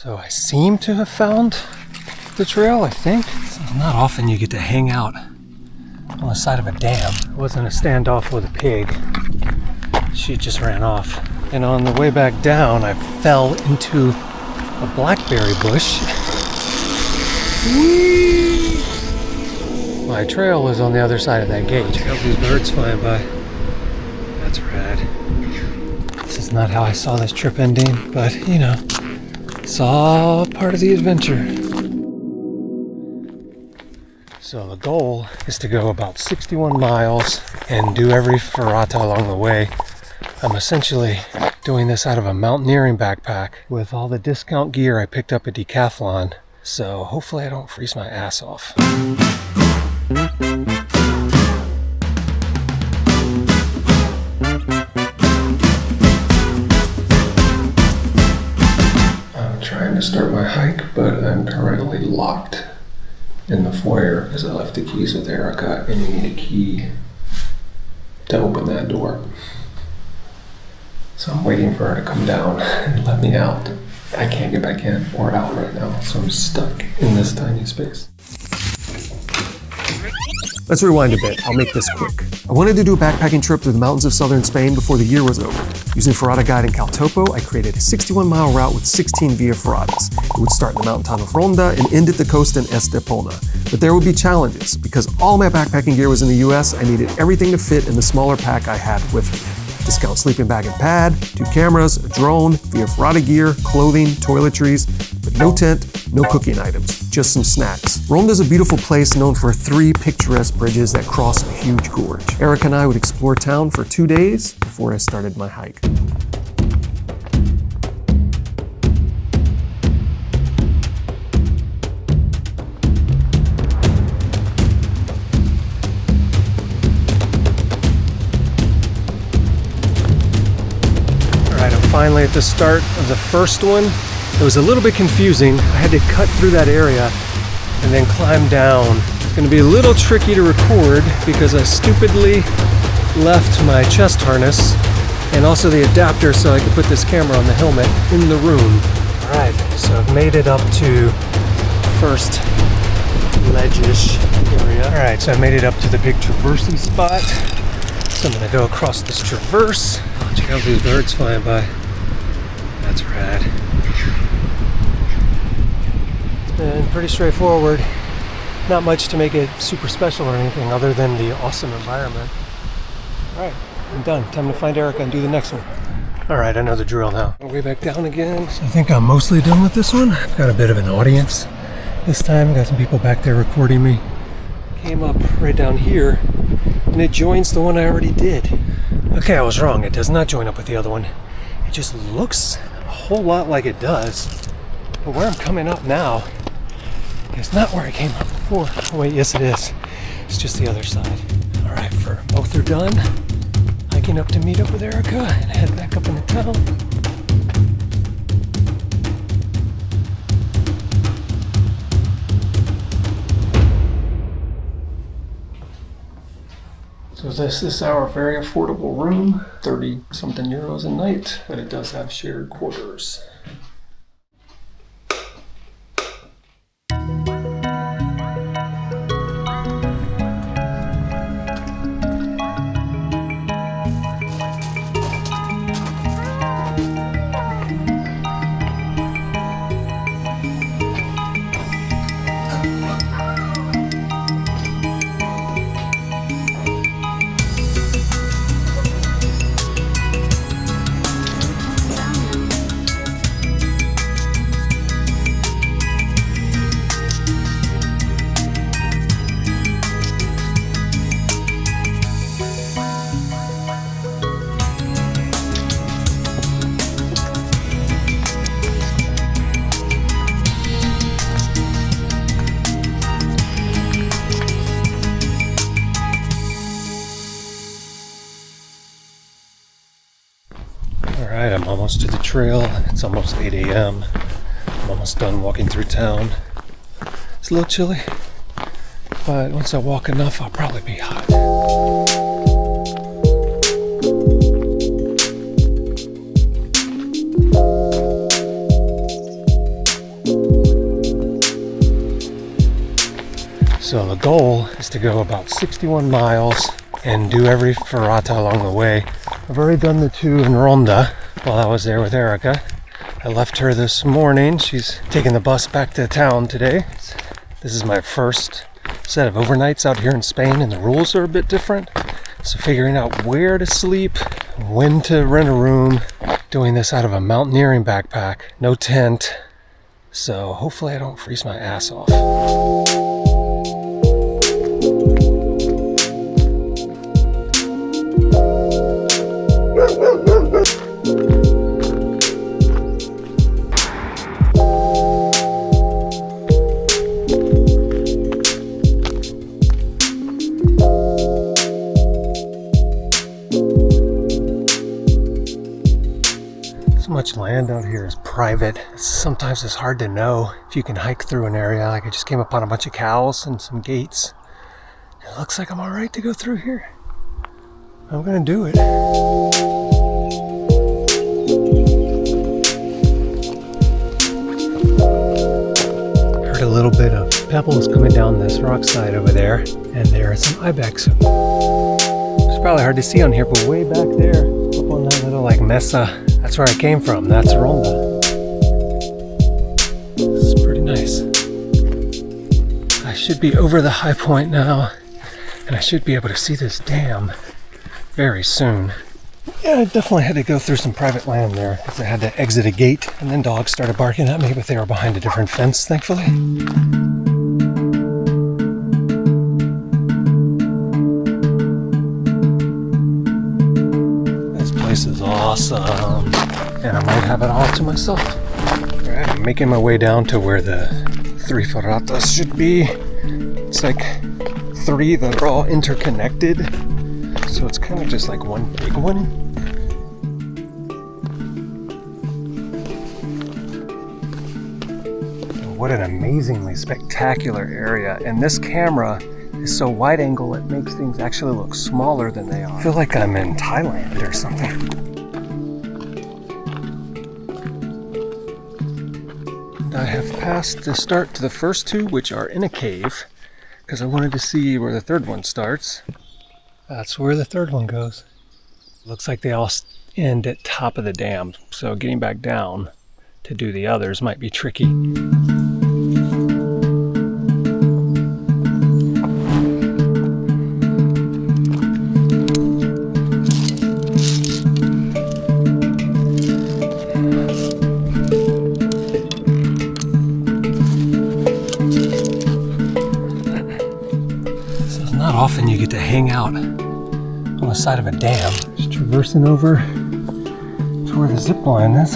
So I seem to have found the trail, I think. So not often you get to hang out on the side of a dam. It wasn't a standoff with a pig. She just ran off. And on the way back down, I fell into a blackberry bush. Whee! My trail is on the other side of that gate. Check out these birds flying by. That's rad. This is not how I saw this trip ending, but you know, it's all part of the adventure. So the goal is to go about 61 miles and do every ferrata along the way. I'm essentially doing this out of a mountaineering backpack with all the discount gear I picked up at Decathlon. So hopefully I don't freeze my ass off. I'm trying to start my hike, but I'm currently locked in the foyer because I left the keys with Erica, and you need a key to open that door. So I'm waiting for her to come down and let me out. I can't get back in or out right now, so I'm stuck in this tiny space. Let's rewind a bit. I'll make this quick. I wanted to do a backpacking trip through the mountains of southern Spain before the year was over. Using Ferrata Guide in Caltopo, I created a 61-mile route with 16 via ferratas. It would start in the mountain town of Ronda and end at the coast in Estepona. But there would be challenges. Because all my backpacking gear was in the US, I needed everything to fit in the smaller pack I had with me. Discount sleeping bag and pad, 2 cameras, a drone, via ferrata gear, clothing, toiletries, but no tent, no cooking items, just some snacks. Ronda's a beautiful place known for 3 picturesque bridges that cross a huge gorge. Eric and I would explore town for 2 days before I started my hike. Finally at the start of the first one. It was a little bit confusing. I had to cut through that area and then climb down. It's going to be a little tricky to record because I stupidly left my chest harness and also the adapter so I could put this camera on the helmet in the room. Alright, so I've made it up to first ledge-ish area. Alright, so I made it up to the big traversey spot. So I'm going to go across this traverse. Oh, check out these birds flying by. That's rad. It's been pretty straightforward. Not much to make it super special or anything other than the awesome environment. Alright, I'm done. Time to find Erica and do the next one. Alright, I know the drill now. Way back down again. So I think I'm mostly done with this one. I've got a bit of an audience this time. Got some people back there recording me. Came up right down here and it joins the one I already did. Okay, I was wrong. It does not join up with the other one. It just looks a whole lot like it does. But where I'm coming up now is not where I came up before. Oh wait, yes it is. It's just the other side. Alright, for both are done. Hiking up to meet up with Erica and head back up into town. So this is our very affordable room, 30 something euros a night, but it does have shared quarters. Alright, I'm almost to the trail. It's almost 8 a.m. I'm almost done walking through town. It's a little chilly, but once I walk enough, I'll probably be hot. So the goal is to go about 61 miles and do every ferrata along the way. I've already done the 2 in Ronda while I was there with Erica. I left her this morning. She's taking the bus back to town today. This is my first set of overnights out here in Spain, and the rules are a bit different. So figuring out where to sleep, when to rent a room, doing this out of a mountaineering backpack, no tent. So hopefully I don't freeze my ass off. So much land out here is private. Sometimes it's hard to know if you can hike through an area. Like I just came upon a bunch of cows and some gates. It looks like I'm all right to go through here. I'm gonna do it. Heard a little bit of pebbles coming down this rock side over there, and there are some ibex. It's probably hard to see on here, but way back there, up on that little like mesa, that's where I came from. That's Ronda. This is pretty nice. I should be over the high point now, and I should be able to see this dam very soon. Yeah, I definitely had to go through some private land there because I had to exit a gate, and then dogs started barking at me, but they were behind a different fence, thankfully. This place is awesome, and I might have it all to myself. All right, I'm making my way down to where the 3 ferratas should be. It's like 3 that are all interconnected. So it's kind of just like one big one. And what an amazingly spectacular area. And this camera is so wide angle it makes things actually look smaller than they are. I feel like I'm in Thailand or something. And I have passed the start to the first 2, which are in a cave, because I wanted to see where the 3rd one starts. That's where the 3rd one goes. Looks like they all end at top of the dam, so getting back down to do the others might be tricky. So it's not often you get to hang out on the side of a dam. Just traversing over to where the zip line is.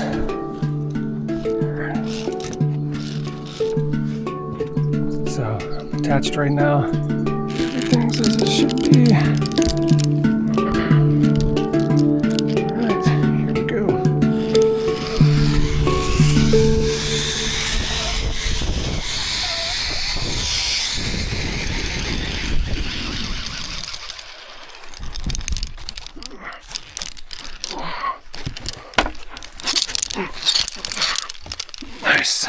So I'm attached right now. Everything's as it should be. Alright, here we go. Nice.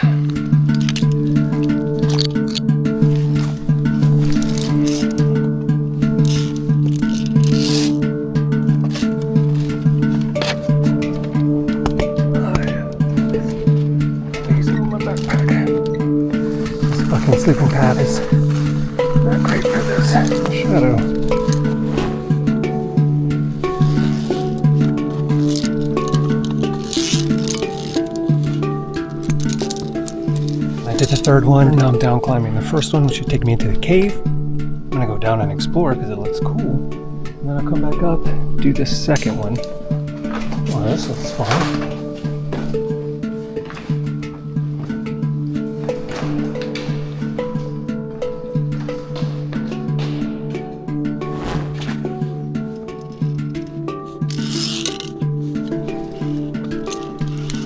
Sleeping pad is not great for this shadow. I did the 3rd one, now I'm down climbing the 1st one, which should take me into the cave. I'm gonna go down and explore because it looks cool. And then I'll come back up, do the 2nd one. Oh, this looks fun.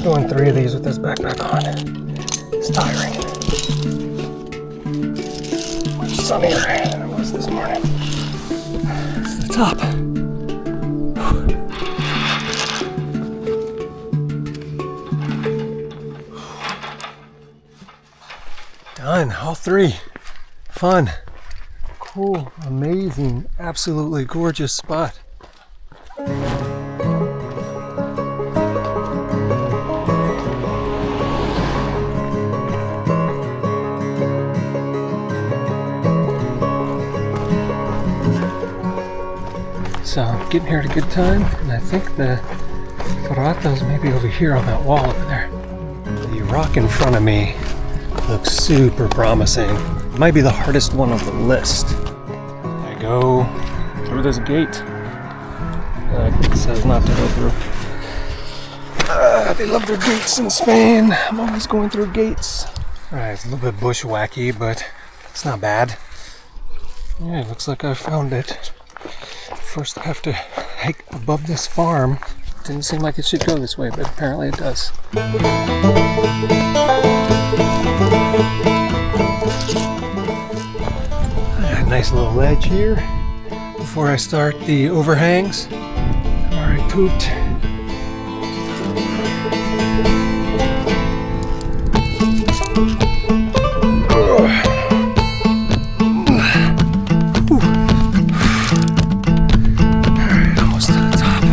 Doing 3 of these with this backpack on. It's tiring. Much sunnier than it was this morning. It's the top. Done, all 3. Fun. beautiful, amazing, absolutely gorgeous spot. So I'm getting here at a good time, and I think the Ferratas may be over here on that wall over there. The rock in front of me looks super promising. It might be the hardest one on the list. I go through this gate. It says not to go through. They love their gates in Spain. I'm always going through gates. Alright, it's a little bit bushwhacky, but it's not bad. Yeah, it looks like I found it. First I have to hike above this farm. Didn't seem like it should go this way, but apparently it does. Nice little ledge here before I start the overhangs. I've already pooped. Alright, almost to the top.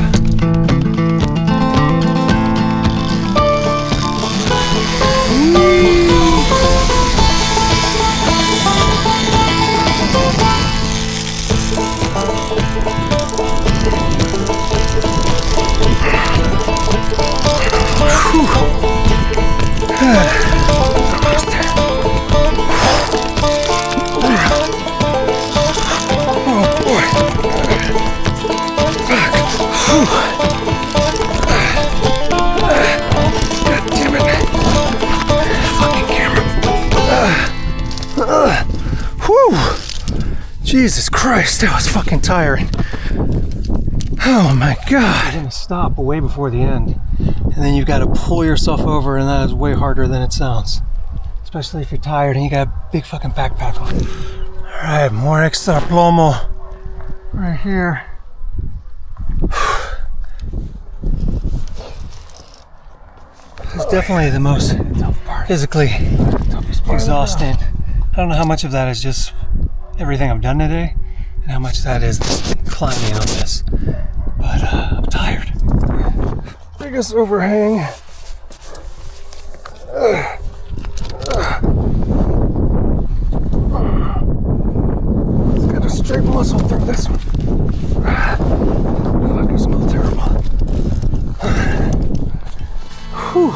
Jesus Christ, that was fucking tiring. Oh my God. You're gonna stop way before the end, and then you've got to pull yourself over, and that is way harder than it sounds. Especially if you're tired and you got a big fucking backpack on. Alright, more extra plomo right here. It's definitely the most physically exhausting. I don't know how much of that is just everything I've done today and how much that is climbing on this. But I'm tired. Biggest overhang. It's got a straight muscle through this one. Oh, I can smell terrible. Whew.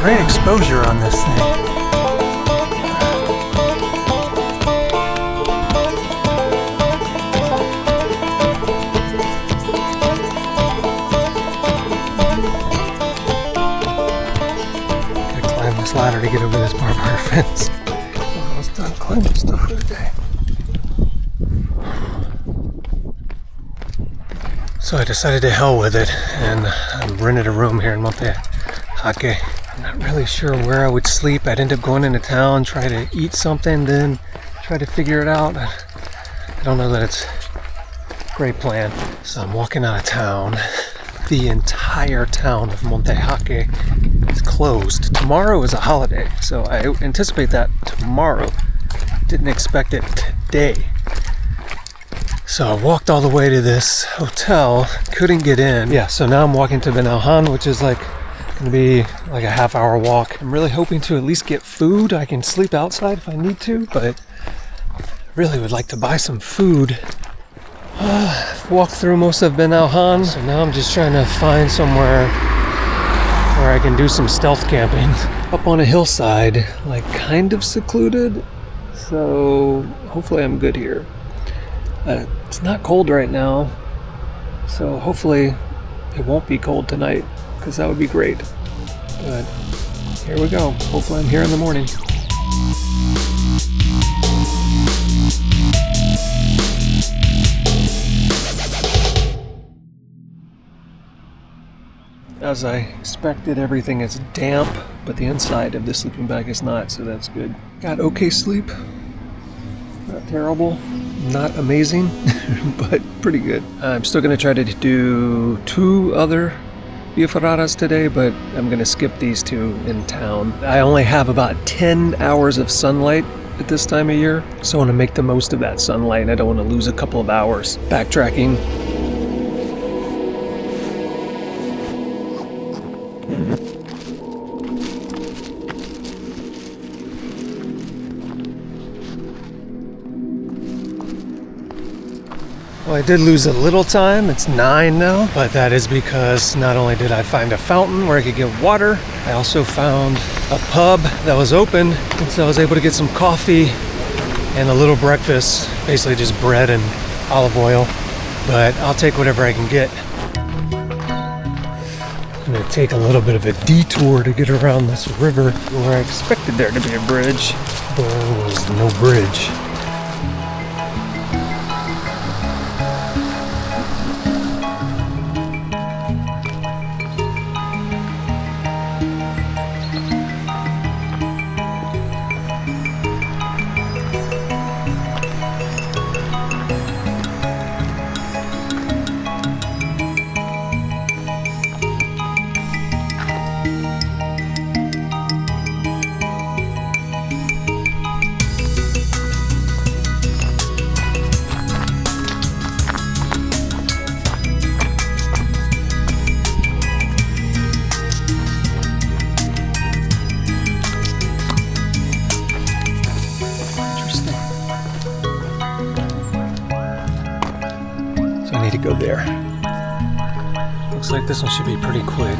Great exposure on this thing. Gotta climb this ladder to get over this barbed wire fence. Almost done climbing stuff for the day. So I decided to hell with it, and I rented a room here in Monte Jaque. I'm not really sure where I would sleep. I'd end up going into town, try to eat something, then try to figure it out. I don't know that it's a great plan. So I'm walking out of town. The entire town of Monte Jaque is closed. Tomorrow is a holiday, so I anticipate that tomorrow. Didn't expect it today. So I walked all the way to this hotel, couldn't get in. Yeah, so now I'm walking to Benaujan, which is like gonna be like a half-hour walk. I'm really hoping to at least get food. I can sleep outside if I need to, but I really would like to buy some food. Walked through most of Benaujan, so now I'm just trying to find somewhere where I can do some stealth camping. Up on a hillside, like kind of secluded, so hopefully I'm good here. It's not cold right now, so hopefully it won't be cold tonight, because that would be great. But here we go. Hopefully I'm here in the morning. As I expected, everything is damp, but the inside of the sleeping bag is not, so that's good. Got okay sleep. Not terrible. Not amazing, but pretty good. I'm still going to try to do 2 other beef ferraras today, but I'm gonna skip these two in town. I only have about 10 hours of sunlight at this time of year, so I want to make the most of that sunlight. I don't want to lose a couple of hours backtracking. Well, I did lose a little time. It's 9 now, but that is because not only did I find a fountain where I could get water, I also found a pub that was open, and so I was able to get some coffee and a little breakfast, basically just bread and olive oil, but I'll take whatever I can get. I'm gonna take a little bit of a detour to get around this river where I expected there to be a bridge, but there was no bridge. To go there. Looks like this one should be pretty quick.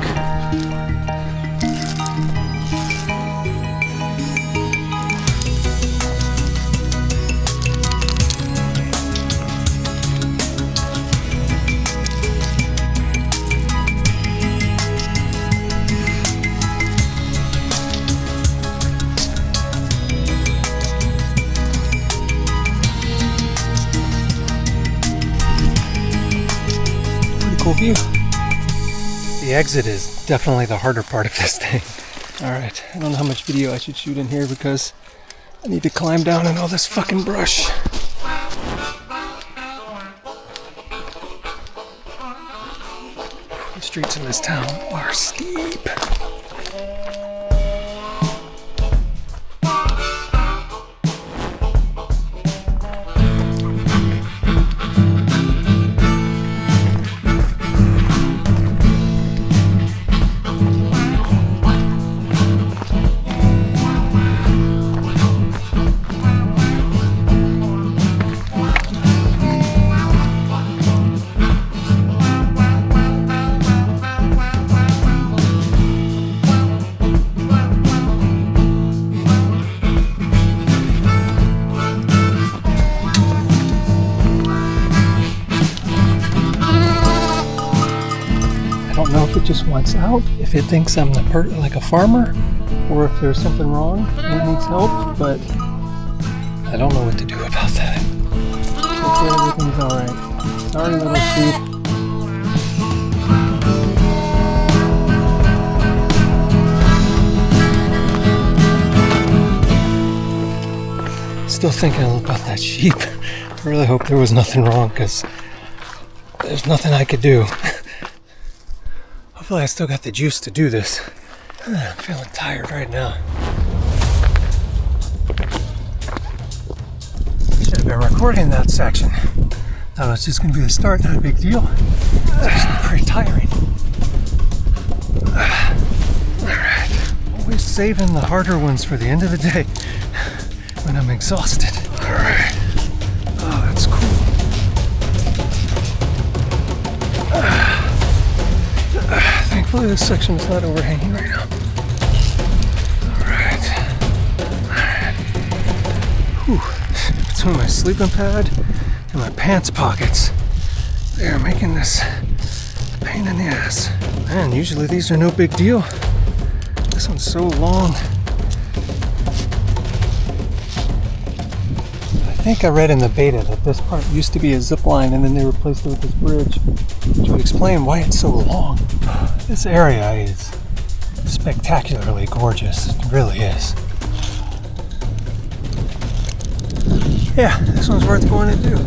View. The exit is definitely the harder part of this thing. Alright, I don't know how much video I should shoot in here because I need to climb down in all this fucking brush. The streets in this town are steep. It just wants out, if it thinks I'm like a farmer, or if there's something wrong and it needs help, but I don't know what to do about that. Hopefully everything's alright. Sorry, little sheep. Still thinking about that sheep. I really hope there was nothing wrong, because there's nothing I could do. Hopefully I still got the juice to do this. I'm feeling tired right now. Should have been recording that section. Thought it was just going to be the start, not a big deal. It's pretty tiring. Alright. Always saving the harder ones for the end of the day when I'm exhausted. Alright. Oh, that's cool. Thankfully this section is not overhanging right now. Alright. Whew. Between my sleeping pad and my pants pockets, they are making this a pain in the ass. Man, usually these are no big deal. This one's so long. I think I read in the beta that this part used to be a zip line and then they replaced it with this bridge, which would explain why it's so long. This area is spectacularly gorgeous. It really is. Yeah, this one's worth going to do.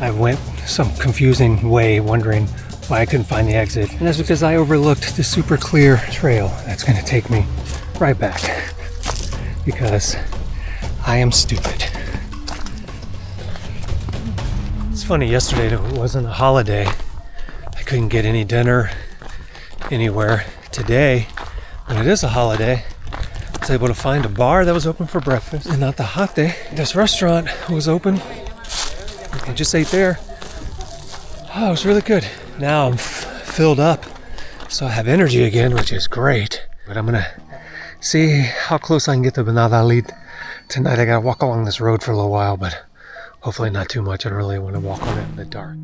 I went some confusing way wondering why I couldn't find the exit. And that's because I overlooked the super clear trail that's gonna take me right back. Because I am stupid. It's funny, yesterday it wasn't a holiday. I couldn't get any dinner anywhere. Today, when it is a holiday, I was able to find a bar that was open for breakfast. And not the hot day. This restaurant was open. I just ate there. Oh, it was really good. Now I'm filled up, so I have energy again, which is great. But I'm gonna see how close I can get to Benadalid tonight. I gotta walk along this road for a little while, but hopefully not too much. I don't really want to walk on it in the dark.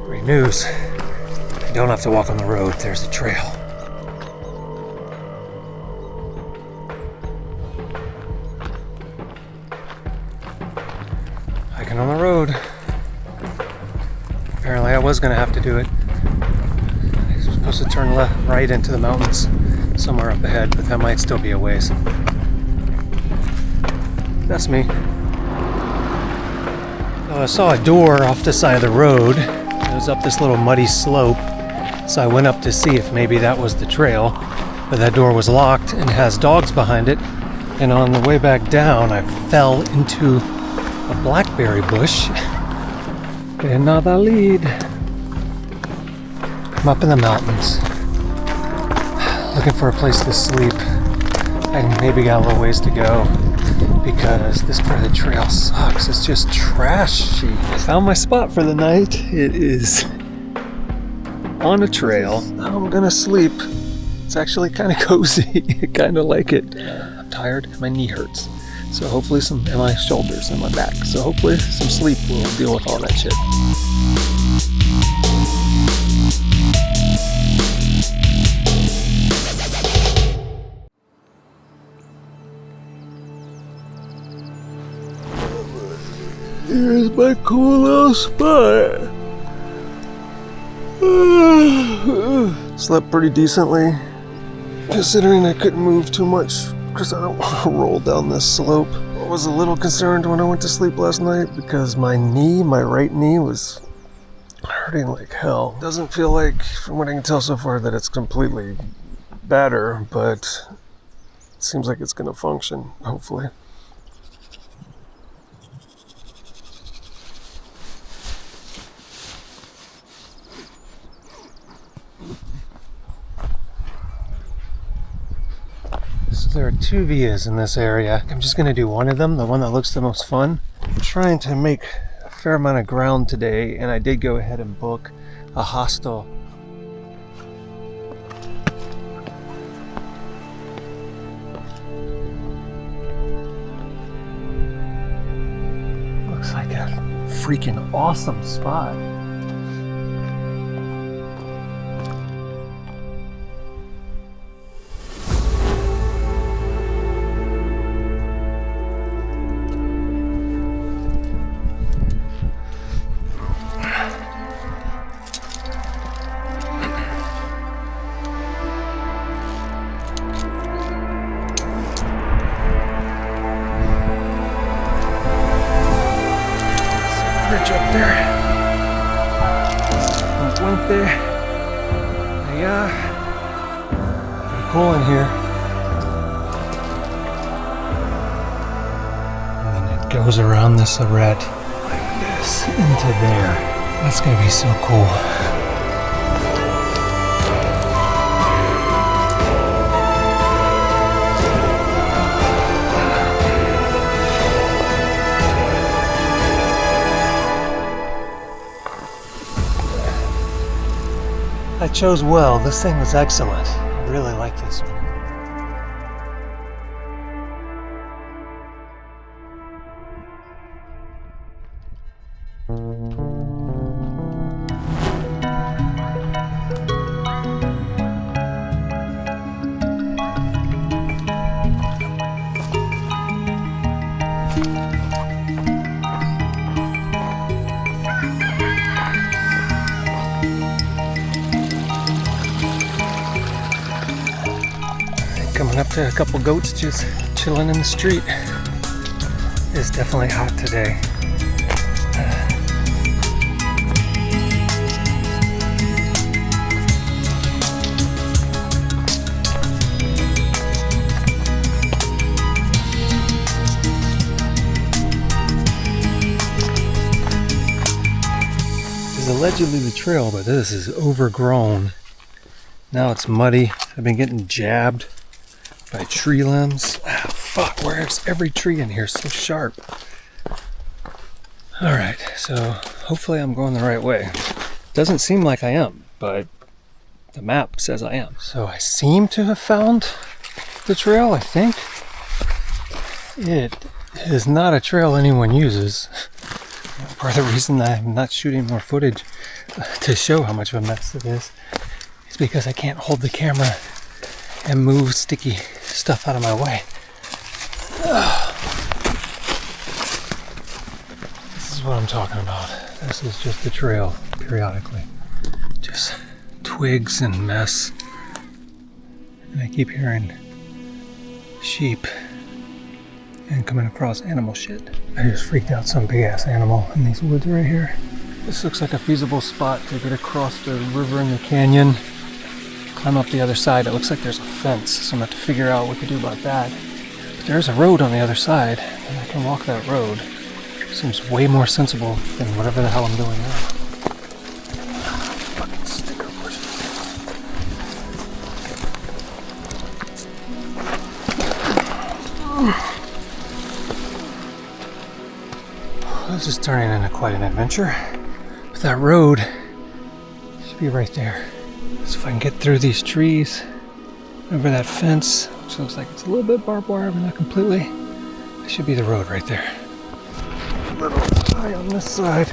Great news. I don't have to walk on the road. There's the trail. Hiking on the road. Apparently I was going to have to do it. I was supposed to turn right into the mountains somewhere up ahead, but that might still be a ways. That's me. I saw a door off the side of the road. It was up this little muddy slope, so I went up to see if maybe that was the trail, but that door was locked and has dogs behind it. And on the way back down, I fell into a blackberry bush. Benadalid. I'm up in the mountains, looking for a place to sleep. I maybe got a little ways to go because this part of the trail sucks. It's just trashy. I found my spot for the night. It is on a trail. Now I'm gonna sleep. It's actually kind of cozy. I kind of like it. I'm tired. My knee hurts. So hopefully and my shoulders and my back. So hopefully some sleep will deal with all that shit. Here's my cool little spot. Slept pretty decently, considering I couldn't move too much because I don't want to roll down this slope. I was a little concerned when I went to sleep last night because my right knee was hurting like hell. Doesn't feel like, from what I can tell so far, that it's completely better, but it seems like it's going to function, hopefully. So there are two villas in this area. I'm just going to do one of them, the one that looks the most fun. I'm trying to make a fair amount of ground today, and I did go ahead and book a hostel. Looks like a freaking awesome spot. Bridge up there. Went there. Yeah. Pretty cool in here. And then it goes around this arête like this into there. That's gonna be so cool. I chose well. This thing was excellent. I really like this one. Coming up to a couple goats just chilling in the street. It's definitely hot today. allegedly the trail, but this is overgrown. Now it's muddy. I've been getting jabbed by tree limbs. Ah, fuck, where's every tree in here so sharp? Alright, so hopefully I'm going the right way. Doesn't seem like I am, but the map says I am. So I seem to have found the trail, I think. It is not a trail anyone uses. Part of the reason I'm not shooting more footage to show how much of a mess it is because I can't hold the camera and move sticky stuff out of my way. This is what I'm talking about. This is just the trail periodically. Just twigs and mess. And I keep hearing sheep and coming across animal shit. I just freaked out some big ass animal in these woods right here. This looks like a feasible spot to get across the river in the canyon, climb up the other side. It looks like there's a fence, so I'm gonna have to figure out what to do about that. But there's a road on the other side, and I can walk that road. Seems way more sensible than whatever the hell I'm doing now. Fucking sticker bush. This is turning into quite an adventure. But that road should be right there. So if I can get through these trees, over that fence, which looks like it's a little bit barbed wire, but not completely, that should be the road right there. A little high on this side.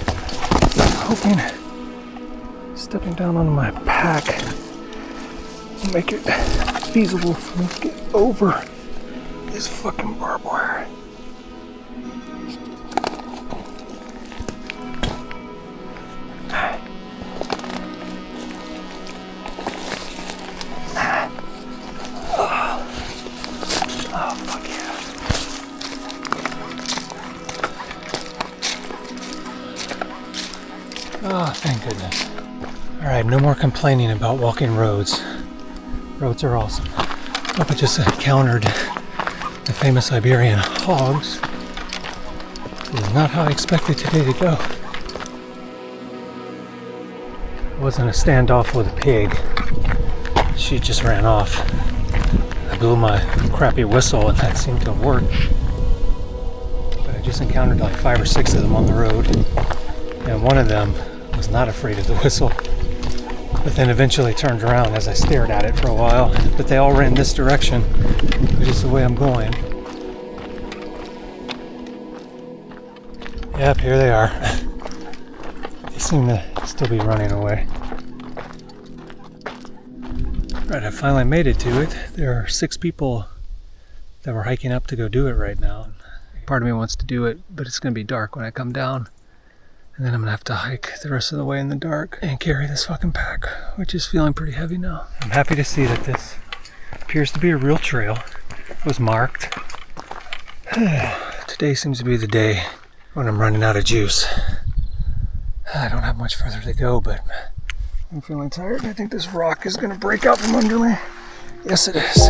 I'm hoping stepping down on my pack will make it feasible for me to get over this fucking barbed wire. Oh, thank goodness. Alright, no more complaining about walking roads. Roads are awesome. Hope I just encountered the famous Iberian hogs. This is not how I expected today to go. It wasn't a standoff with a pig. She just ran off. I blew my crappy whistle and that seemed to have worked. But I just encountered like 5 or 6 of them on the road. And one of them was not afraid of the whistle, but then eventually turned around as I stared at it for a while. But they all ran this direction, which is the way I'm going. Yep, here they are. They seem to still be running away. Right, I finally made it to it. There are 6 people that were hiking up to go do it right now. Part of me wants to do it, but it's going to be dark when I come down. And then I'm gonna have to hike the rest of the way in the dark and carry this fucking pack, which is feeling pretty heavy now. I'm happy to see that this appears to be a real trail. It was marked. Today seems to be the day when I'm running out of juice. I don't have much further to go, but I'm feeling tired. I think this rock is gonna break out from under me. Yes, it is.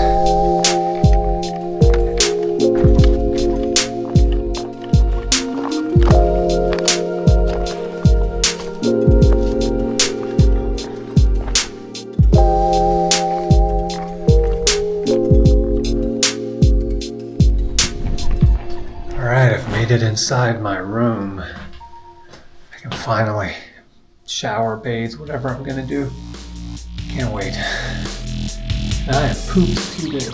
It inside my room. I can finally shower, bathe, whatever I'm gonna do. Can't wait. I have pooped 2 days.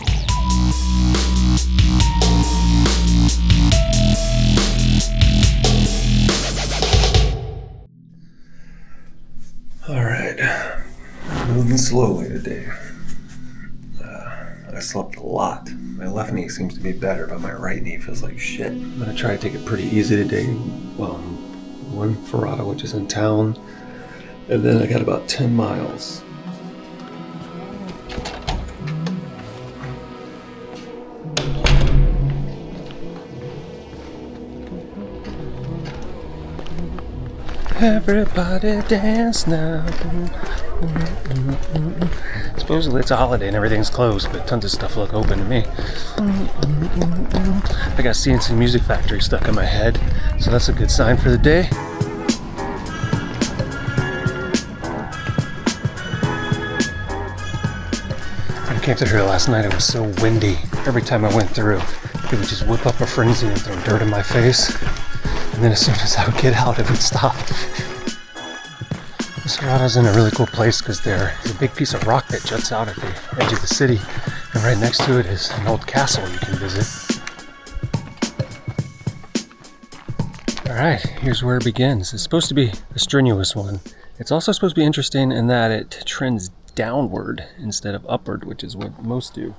Alright, moving slowly today. I slept a lot. My left knee seems to be better, but my right knee feels like shit. I'm gonna try to take it pretty easy today. Well, one Ferrata, which is in town, and then I got about 10 miles. Everybody dance now. Supposedly it's a holiday and everything's closed, but tons of stuff look open to me. I got CNC Music Factory stuck in my head, so that's a good sign for the day. came through here last night, it was so windy. Every time I went through, it would just whip up a frenzy and throw dirt in my face. And then as soon as I would get out, it would stop. Serrato's in a really cool place because there's a big piece of rock that juts out at the edge of the city. And right next to it is an old castle you can visit. Alright, here's where it begins. It's supposed to be a strenuous one. It's also supposed to be interesting in that it trends downward instead of upward, which is what most do.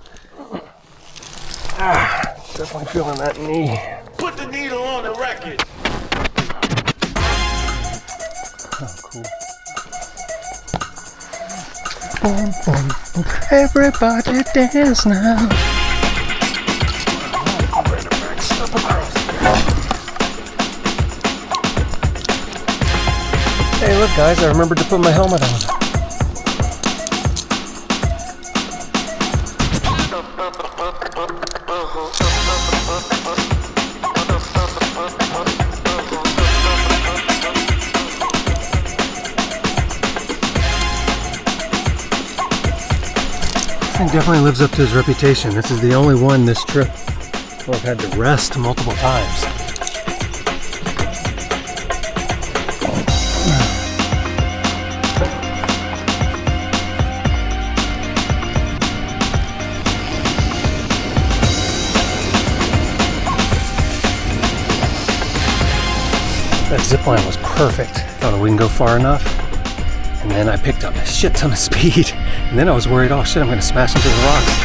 Definitely feeling that knee. Put the needle on the record. Oh, cool. Boom, boom, boom. Everybody dance now. Hey, look, guys, I remembered to put my helmet on. This thing definitely lives up to his reputation. This is the only one this trip where I've had to rest multiple times. That zipline was perfect. Thought we can go far enough. And then I picked up a shit ton of speed. And then I was worried, oh shit, I'm gonna smash into the rocks.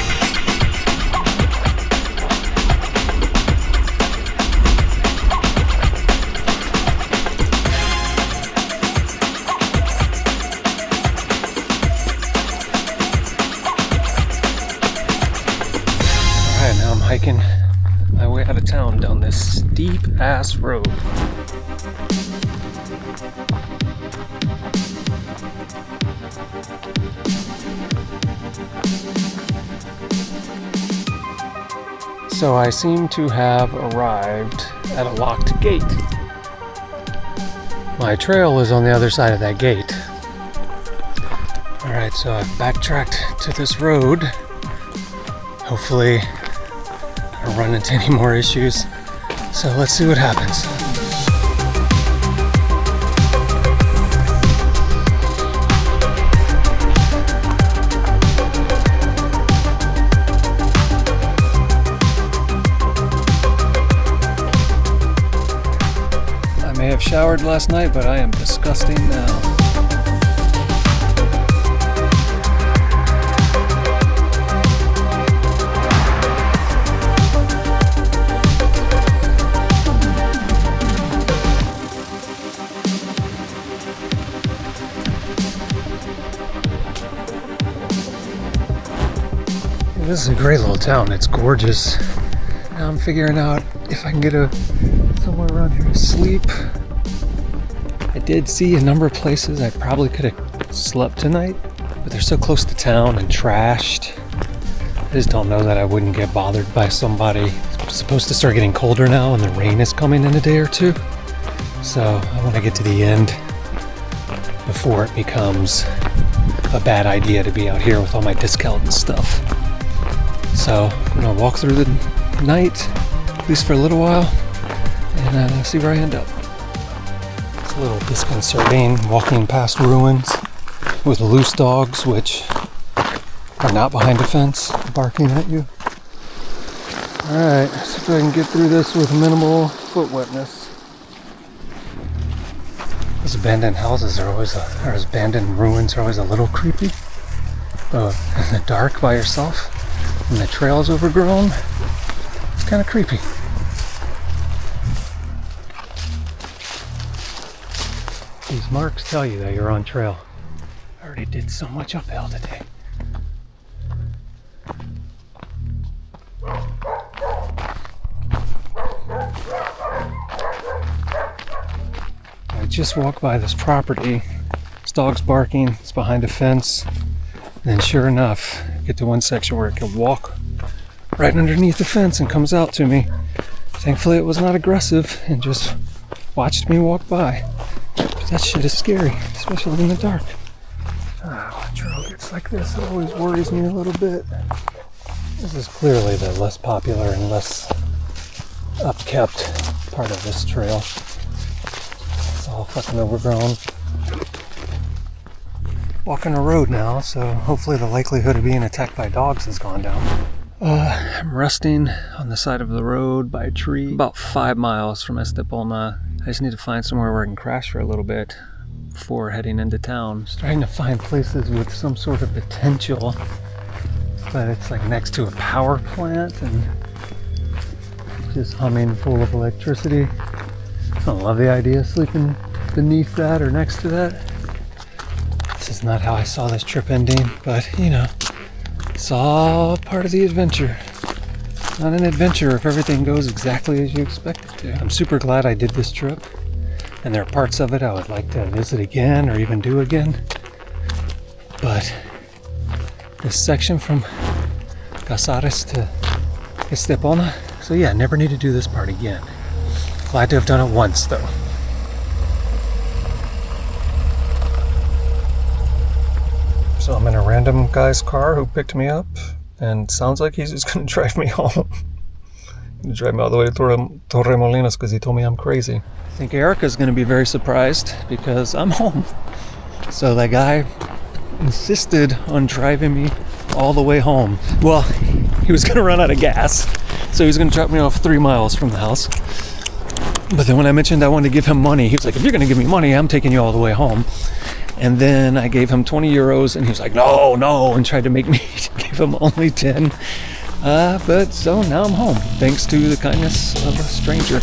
Alright, now I'm hiking my way out of town down this steep ass road. So I seem to have arrived at a locked gate. My trail is on the other side of that gate. Alright, so I've backtracked to this road. Hopefully I don't run into any more issues. So let's see what happens. I have showered last night, but I am disgusting now. This is a great little town. It's gorgeous. Now I'm figuring out if I can get somewhere around here to sleep. I did see a number of places I probably could have slept tonight, but they're so close to town and trashed. I just don't know that I wouldn't get bothered by somebody. It's supposed to start getting colder now and the rain is coming in a day or two. So I want to get to the end before it becomes a bad idea to be out here with all my disc out and stuff. So I'm going to walk through the night, at least for a little while, and see where I end up. It's a little disconcerting walking past ruins with loose dogs, which are not behind a fence, barking at you. Alright, let's see if I can get through this with minimal foot wetness. Those abandoned houses are always, or abandoned ruins are always a little creepy. In the dark by yourself, when the trail's overgrown, it's kind of creepy. These marks tell you that you're on trail. I already did so much uphill today. I just walked by this property. This dog's barking, it's behind a fence. And then sure enough, I get to one section where it can walk right underneath the fence and comes out to me. Thankfully it was not aggressive and just watched me walk by. But that shit is scary, especially in the dark. When trail gets like this, it always worries me a little bit. This is clearly the less popular and less upkept part of this trail. It's all fucking overgrown. Walking a road now, so hopefully the likelihood of being attacked by dogs has gone down. I'm resting on the side of the road by a tree, about 5 miles from Estepona. I just need to find somewhere where I can crash for a little bit before heading into town. Just trying to find places with some sort of potential, but it's like next to a power plant and just humming full of electricity. I love the idea of sleeping beneath that or next to that. This is not how I saw this trip ending, but you know, it's all part of the adventure. It's not an adventure if everything goes exactly as you expect it to. I'm super glad I did this trip, and there are parts of it I would like to visit again or even do again. But this section from Casares to Estepona, so yeah, never need to do this part again. Glad to have done it once though. So I'm in a random guy's car who picked me up, and sounds like he's just gonna drive me home. He's gonna drive me all the way to Torremolinos because he told me I'm crazy. I think Erica's gonna be very surprised because I'm home. So that guy insisted on driving me all the way home. Well, he was gonna run out of gas, so he was gonna drop me off 3 miles from the house. But then when I mentioned I wanted to give him money, he was like, if you're gonna give me money, I'm taking you all the way home. And then I gave him 20 euros and he was like, no, and tried to make me give him only 10. But so now I'm home, thanks to the kindness of a stranger.